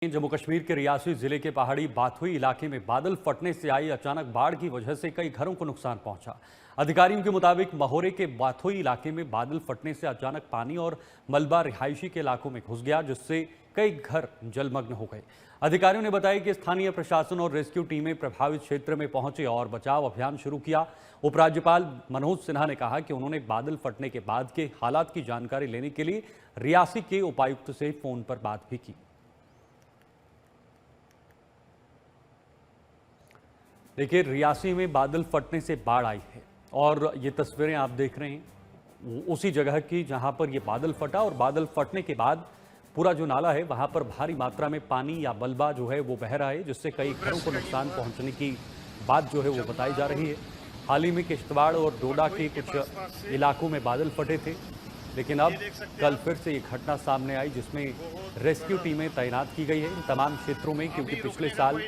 जम्मू कश्मीर के रियासी जिले के पहाड़ी बाथुई इलाके में बादल फटने से आई अचानक बाढ़ की वजह से कई घरों को नुकसान पहुंचा। अधिकारियों के मुताबिक महोरे के बाथुई इलाके में बादल फटने से अचानक पानी और मलबा रिहायशी के इलाकों में घुस गया, जिससे कई घर जलमग्न हो गए। अधिकारियों ने बताया कि स्थानीय प्रशासन और रेस्क्यू टीमें प्रभावित क्षेत्र में पहुंचे और बचाव अभियान शुरू किया। उपराज्यपाल मनोज सिन्हा ने कहा कि उन्होंने बादल फटने के बाद के हालात की जानकारी लेने के लिए रियासी के उपायुक्त से फोन पर बात भी की। देखिए, रियासी में बादल फटने से बाढ़ आई है और ये तस्वीरें आप देख रहे हैं उसी जगह की जहां पर ये बादल फटा और बादल फटने के बाद पूरा जो नाला है वहां पर भारी मात्रा में पानी या मलबा जो है वो बह रहा है, जिससे कई घरों को नुकसान पहुंचने की बात जो है वो बताई जा रही है। हाल ही में किश्तवाड़ और डोडा के कुछ इलाकों में बादल फटे थे, लेकिन अब कल फिर से ये घटना सामने आई जिसमें रेस्क्यू टीमें तैनात की गई है इन तमाम क्षेत्रों में, क्योंकि पिछले साल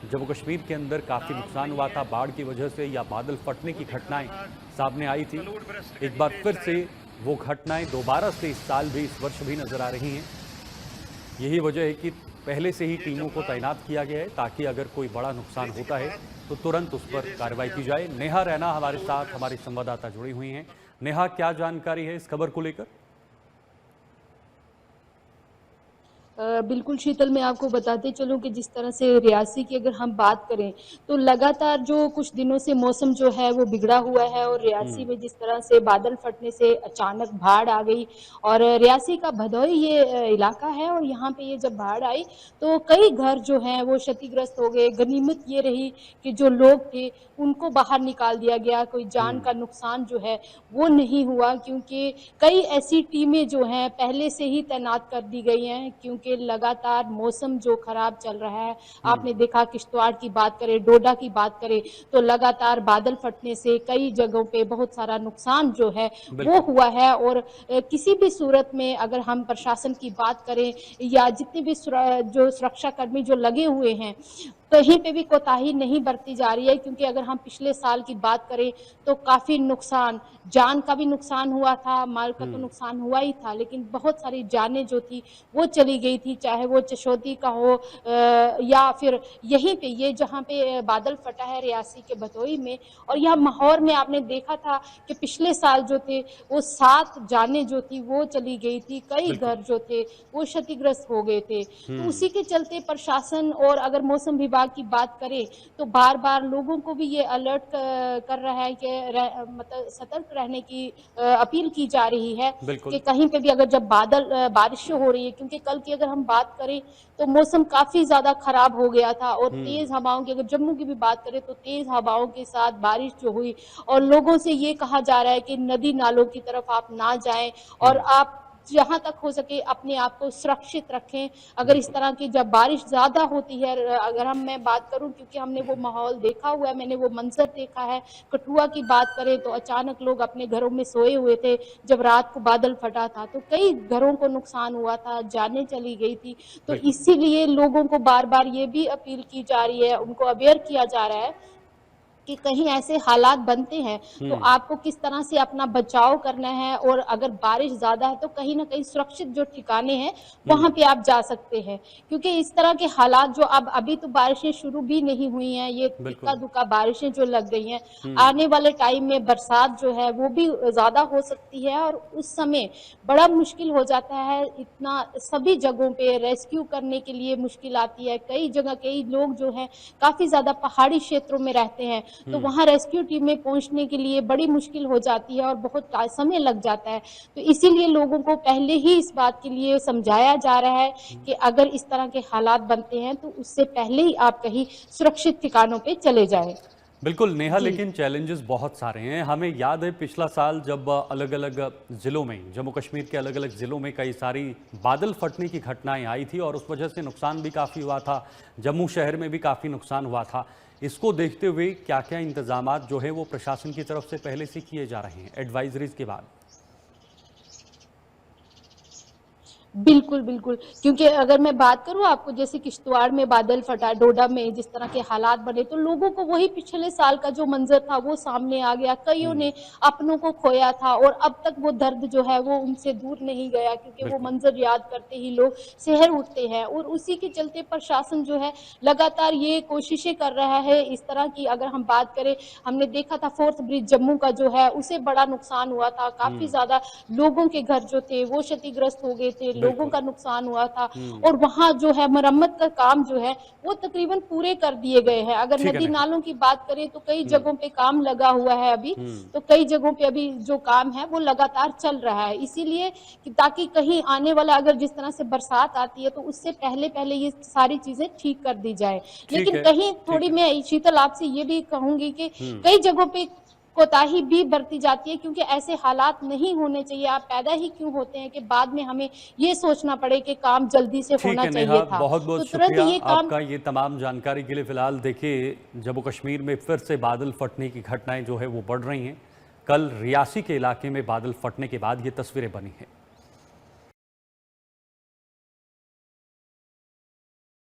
जम्मू कश्मीर के अंदर काफ़ी नुकसान हुआ था बाढ़ की वजह से या बादल फटने की घटनाएं सामने आई थी। एक बार फिर से वो घटनाएं दोबारा से इस साल भी, इस वर्ष भी नजर आ रही हैं। यही वजह है कि पहले से ही टीमों को तैनात किया गया है ताकि अगर कोई बड़ा नुकसान होता है तो तुरंत उस पर कार्रवाई की जाए। नेहा रैना हमारे साथ, हमारी संवाददाता जुड़ी हुई हैं। नेहा, क्या जानकारी है इस खबर को लेकर? बिल्कुल शीतल, मैं आपको बताते चलूं कि जिस तरह से रियासी की अगर हम बात करें तो लगातार जो कुछ दिनों से मौसम जो है वो बिगड़ा हुआ है और रियासी में जिस तरह से बादल फटने से अचानक बाढ़ आ गई और रियासी का भदोई ये इलाका है और यहाँ पे ये जब बाढ़ आई तो कई घर जो हैं वो क्षतिग्रस्त हो गए। गनीमत ये रही कि जो लोग थे उनको बाहर निकाल दिया गया, कोई जान का नुकसान जो है वो नहीं हुआ, क्योंकि कई ऐसी टीमें जो हैं पहले से ही तैनात कर दी गई हैं, क्योंकि लगातार मौसम जो खराब चल रहा है। आपने देखा किश्तवाड़ की बात करें, डोडा की बात करें तो लगातार बादल फटने से कई जगहों पे बहुत सारा नुकसान जो है वो हुआ है। और किसी भी सूरत में अगर हम प्रशासन की बात करें या जितने भी जो सुरक्षा कर्मी जो लगे हुए हैं, कहीं पे भी कोताही नहीं बरती जा रही है, क्योंकि अगर हम पिछले साल की बात करें तो काफी नुकसान, जान का भी नुकसान हुआ था, माल का तो नुकसान हुआ ही था, लेकिन बहुत सारी जानें जो थी वो चली गई थी, चाहे वो चशोती का हो या फिर यहीं पे ये जहाँ पे बादल फटा है रियासी के भदोई में। और यह माहौर में आपने देखा था कि पिछले साल जो थे वो 7 जानें जो थी वो चली गई थी, कई घर जो थे वो क्षतिग्रस्त हो गए थे। तो उसी के चलते प्रशासन और अगर मौसम विभाग की बात करें तो बार बार लोगों को भी ये अलर्ट कर रहा है कि मतलब सतर्क रहने की अपील की जा रही है कि कहीं पे भी अगर जब बारिश हो रही है, क्योंकि कल की अगर हम बात करें तो मौसम काफी ज्यादा खराब हो गया था और तेज हवाओं की, अगर जम्मू की भी बात करें तो तेज हवाओं के साथ बारिश जो हुई और लोगों से ये कहा जा रहा है कि नदी नालों की तरफ आप ना जाएं और आप जहां तक हो सके अपने आप को सुरक्षित रखें। अगर इस तरह की जब बारिश ज्यादा होती है, अगर मैं बात करूं क्योंकि हमने वो माहौल देखा हुआ है, मैंने वो मंजर देखा है। कठुआ की बात करें तो अचानक लोग अपने घरों में सोए हुए थे, जब रात को बादल फटा था तो कई घरों को नुकसान हुआ था, जानें चली गई थी। तो इसीलिए लोगों को बार बार ये भी अपील की जा रही है, उनको अवेयर किया जा रहा है कि कहीं ऐसे हालात बनते हैं तो आपको किस तरह से अपना बचाव करना है, और अगर बारिश ज्यादा है तो कहीं ना कहीं सुरक्षित जो ठिकाने हैं वहां पे आप जा सकते हैं, क्योंकि इस तरह के हालात जो अब अभी तो बारिशें शुरू भी नहीं हुई हैं, ये इक्का दुक्का बारिशें जो लग गई हैं, आने वाले टाइम में बरसात जो है वो भी ज्यादा हो सकती है और उस समय बड़ा मुश्किल हो जाता है। इतना सभी जगहों पे रेस्क्यू करने के लिए मुश्किल आती है। कई जगह कई लोग जो हैं काफी ज्यादा पहाड़ी क्षेत्रों में रहते हैं, तो वहां रेस्क्यू टीम में पहुंचने के लिए बड़ी मुश्किल हो जाती है और बहुत समय लग जाता है। तो इसीलिए लोगों को पहले ही इस बात के लिए समझाया जा रहा है कि अगर इस तरह के हालात बनते हैं तो उससे पहले ही आप कहीं सुरक्षित ठिकानों पे चले जाएं। बिल्कुल नेहा, लेकिन चैलेंजेस बहुत सारे हैं। हमें याद है पिछला साल जब अलग अलग ज़िलों में, जम्मू कश्मीर के अलग अलग ज़िलों में कई सारी बादल फटने की घटनाएं आई थी और उस वजह से नुकसान भी काफ़ी हुआ था। जम्मू शहर में भी काफ़ी नुकसान हुआ था। इसको देखते हुए क्या क्या इंतजामात जो है वो प्रशासन की तरफ से पहले से किए जा रहे हैं एडवाइजरीज के बाद? बिल्कुल, बिल्कुल। क्योंकि अगर मैं बात करूँ आपको, जैसे किश्तवाड़ में बादल फटा, डोडा में जिस तरह के हालात बने, तो लोगों को वही पिछले साल का जो मंज़र था वो सामने आ गया। कइयों हम्म, ने अपनों को खोया था और अब तक वो दर्द जो है वो उनसे दूर नहीं गया, क्योंकि वो बिल्कुल। मंज़र याद करते ही लोग शहर उठते हैं। और उसी के चलते प्रशासन जो है लगातार ये कोशिशें कर रहा है इस तरह की। अगर हम बात करें, हमने देखा था फोर्थ ब्रिज जम्मू का जो है उसे बड़ा नुकसान हुआ था। काफ़ी हम्म, ज़्यादा लोगों के घर जो थे वो क्षतिग्रस्त हो गए थे, लोगों बिल्कुल। का नुकसान हुआ था। हम्म, और वहाँ जो है मरम्मत का काम जो है वो तकरीबन पूरे कर दिए गए हैं। अगर ठीक है नदी नेहा। नालों की बात करें तो कई हम्म, जगहों पे काम लगा हुआ है अभी, हम्म, तो कई जगहों पे अभी जो काम है वो लगातार चल रहा है। इसीलिए कि ताकि कहीं आने वाला अगर जिस तरह से बरसात आती है तो उससे पहले-पहले ये सारी चीज़ें ठीक कर दी जाए। ठीक लेकिन है। कहीं ठीक थोड़ी है। मैं शीतल आपसे ये भी कहूँगी कि हम्म, कई जगहों पे कोताही भी बरती जाती है, क्योंकि ऐसे हालात नहीं होने चाहिए। आप पैदा ही क्यों होते हैं कि बाद में हमें ये सोचना पड़े कि काम जल्दी से ठीक होना है चाहिए नेहा, था। बहुत तो बहुत तुरंत शुक्रिया ये काम आपका ये तमाम जानकारी के लिए। फिलहाल देखिए, जम्मू कश्मीर में फिर से बादल फटने की घटनाएं जो है वो बढ़ रही हैं। कल रियासी के इलाके में बादल फटने के बाद ये तस्वीरें बनी हैं।